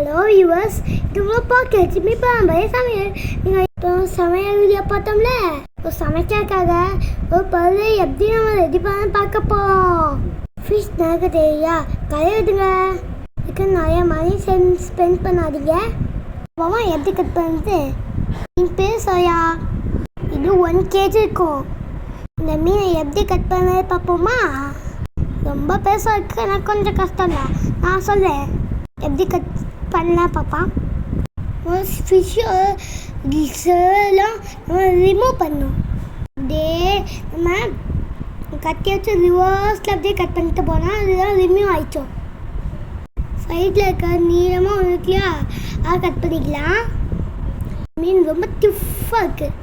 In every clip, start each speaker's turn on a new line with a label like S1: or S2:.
S1: Hello viewers, இது உங்களை பார்க்க இப்போ சமையல். நீங்கள் இப்போ சமையல் வீடியோ பார்த்தோம்ல, இப்போ சமைக்கிறதுக்காக ஒரு பருவ எப்படி நம்ம ரெடி பண்ண பார்க்க போகிறோம். ஃபிஷ் நறுக்க தெரியா கழுவுதுங்க. இதுக்கு நிறைய மணி ஸ்பெண்ட் பண்ணாதீங்க. அப்புறமா எப்படி கட் பண்ணுறது என் பேர் சோயா. இது 1 kg இருக்கும். இந்த மீனை எப்படி கட் பண்ண பார்ப்போமா? ரொம்ப பெருசாக இருக்குது, எனக்கு கொஞ்சம் கஷ்டம் தான். நான் சொல்கிறேன் எப்படி கட் பண்ணலாம் பாப்பா. ஒரு ஃபிஷ்ஷெல்லாம் நம்ம ரிமூவ் பண்ணணும். அப்படியே நம்ம கட்டி வச்சு ரிவர்ஸில் அப்படியே கட் பண்ணிட்டு போனால் அதுதான் ரிமூவ் ஆகிடுச்சோம். சைடில் இருக்க நீளமாக இருக்குல்லையா, அதை கட் பண்ணிக்கலாம். மீன் ரொம்ப டிஃபாக இருக்குது.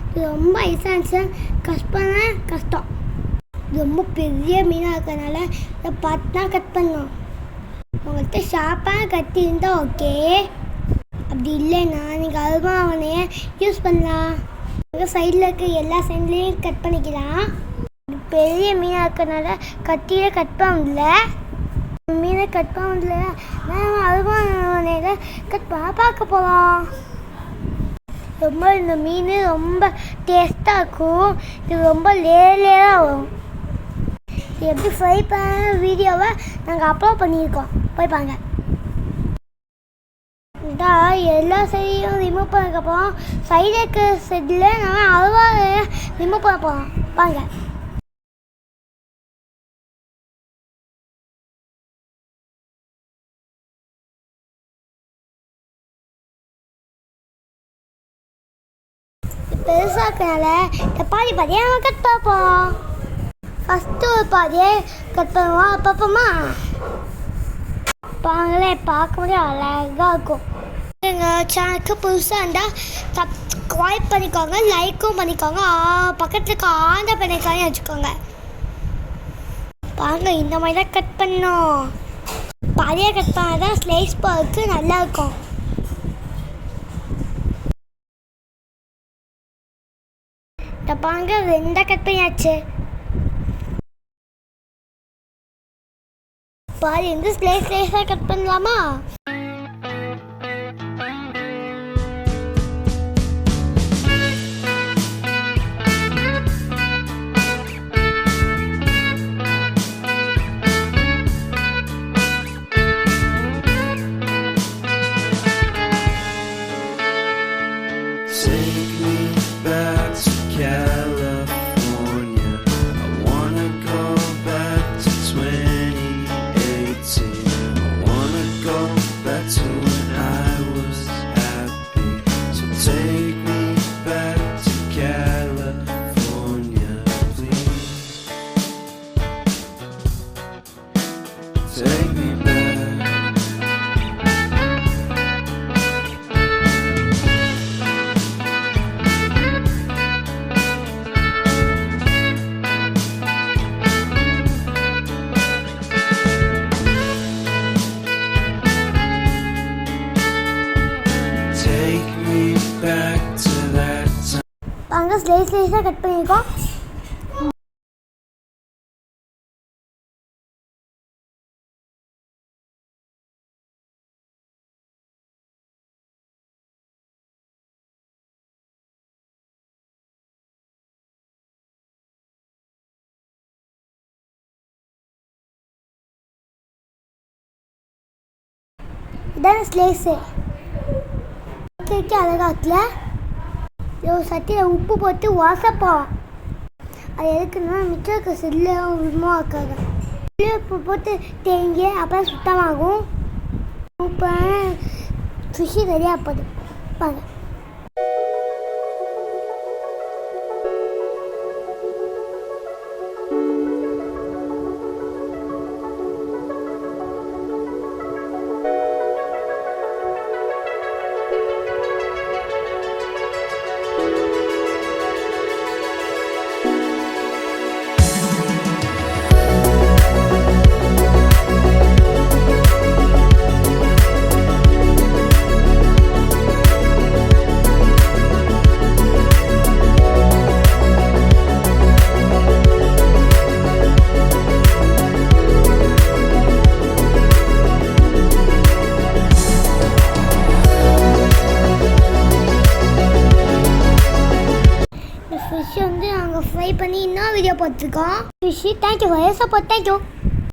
S1: இது ரொம்ப ஐசான்ஸை கட் பண்ண கஷ்டம். ரொம்ப பெரிய மீனாக இருக்கிறதுனால இதை பார்த்து தான் கட் பண்ணணும். உங்கள்கிட்ட ஷார்ப்பாக கத்தி இருந்தால் ஓகே, அப்படி இல்லைன்னா நீங்கள் அருவாமனையை யூஸ் பண்ணலாம். உங்கள் சைடில் இருக்க எல்லா சைட்லேயும் கட் பண்ணிக்கலாம். பெரிய மீனாக இருக்கிறதுனால கத்தியில் கட் பண்ண முடியல, மீனை கட் பண்ண முடியல. நான் அருவாமனையில் கட் பண்ண பார்க்க போகிறோம். ரொம்ப இந்த மீன் ரொம்ப டேஸ்ட்டாக இருக்கும். இது ரொம்ப லேயராக வரும். எப்படி ஃப்ரை பண்ண வீடியோவை நாங்கள் அப்லோட் பண்ணியிருக்கோம், போய் பாருங்க. எல்லா சைடையும் ரிமூவ் பண்ணதுக்கப்புறம் சைடு இருக்க சைடில் நம்ம அல்வா ரிமூவ் பண்ண போகிறோம், பாருங்க. பெருசாக இருக்கனால இந்த பாதியை நம்ம கட் பார்ப்போம். ஃபஸ்ட்டு ஒரு பாதியை கட் பண்ணுவோம், பார்ப்போமா? பாருங்களே, பார்க்க முடியும் அழகாக இருக்கும். எங்கள் சேனலுக்கு புதுசாக இருந்தால் சப்ஸ்கிரைப் பண்ணிக்கோங்க, லைக்கும் பண்ணிக்கோங்க, பக்கத்தில் இருக்க ஆந்த பண்ணிக்கானே வச்சுக்கோங்க. பாருங்க, இந்த மாதிரி தான் கட் பண்ணோம். பாதியாக கட் பண்ணால் தான் ஸ்லைஸ் போகிறதுக்கு நல்லாயிருக்கும். இந்த பாருங்க, 2 கட் பண்ணியாச்சு. பாதி வந்து ஸ்லைஸாக கட் பண்ணலாமா? பாருங்க, ஸ்லைஸாக கட் பண்ணியிருக்கோம். இதான் ஸ்லைஸு அழகாக்கல. ஒரு சட்டியில் உப்பு போட்டு வாசப்போம். அது எதுக்குன்னா மிச்சம் இருக்க செல்ல உருமாக்காங்க. உப்பு போட்டு தேங்கி அப்புறம் சுத்தமாகும். உப்பு ஃபிஷ்ஷு ரெடியாக போகுது, பாருங்க. ஃபிஷ் வந்து நாங்கள் ஃப்ரை பண்ணி இன்னும் வீடியோ போட்டிருக்கோம். Fish thank you for support. Thank you.